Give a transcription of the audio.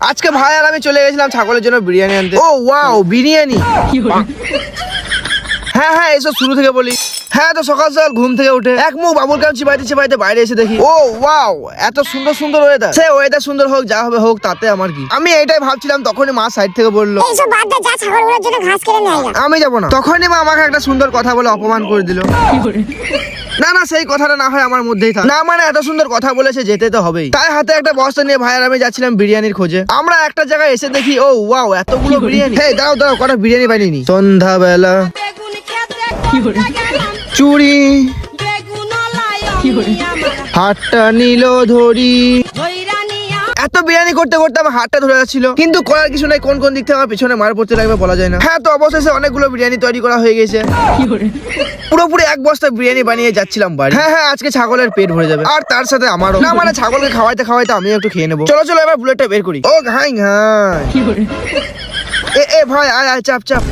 আজকে ভাই আর আমি চলে গেছিলাম ছাগলের জন্য বিরিয়ানি আনতে। ও ওয়াও, বিরিয়ানি। হ্যাঁ হ্যাঁ, এসব শুরু থেকে বলি। হ্যাঁ, তো সকাল সকাল ঘুম থেকে উঠে এক মুখ বাবুল কাম চিবাইতে বাইরে এসে দেখি ও ওয়াও, এত সুন্দর সুন্দর ওয়েদার। সে ওয়েদার সুন্দর হোক, যা হবে হোক, তাতে আমার কি। আমি এইটাই ভাবছিলাম, তখনই মা সাইড থেকে বললো এইসব বাদ দে, যা ছাগলগুলোর জন্য ঘাস কেটে নিয়ে আয়। আমি যাবো না। তখনই মা আমাকে একটা সুন্দর কথা বলে অপমান করে দিল। না না, সেই কথাটা না হয় আমার মধ্যেই থাক। না মানে এত সুন্দর কথা বলেছে, যেতে তো হবেই। তাই হাতে একটা বস্তা নিয়ে ভাই আর আমি যাচ্ছিলাম বিরিয়ানির খোঁজে। আমরা একটা জায়গায় এসে দেখি ও ওয়াও, এতগুলো বিরিয়ানি। হে দাও দাও, কটা বিরিয়ানি বানিয়ে। সন্ধ্যাবেলা চুড়ি হাতটা নিল ধরি। এত বিরিয়ানি করতে করতে আমার হাতটা ধরে যাচ্ছিল, কিন্তু করার কিছু নাই। কোন কোন দিক থেকে আমার পিছনে মার পড়তে লাগবে বলা যায় না। হ্যাঁ, তো অবশেষে অনেকগুলো বিরিয়ানি তৈরি করা হয়ে গেছে। পুরোপুরি এক বস্তা বিরিয়ানি বানিয়ে যাচ্ছিলাম বাড়ি। হ্যাঁ হ্যাঁ, আজকে ছাগলের পেট ভরে যাবে, আর তার সাথে আমারও। না মানে ছাগলকে খাওয়াইতে খাওয়াইতে আমি একটু খেয়ে নেবো। চলো চলো, এবার বুলেটটা বের করি। ও ঘাই ঘাই। এ ভাই আয় আয়, চাপ চাপ।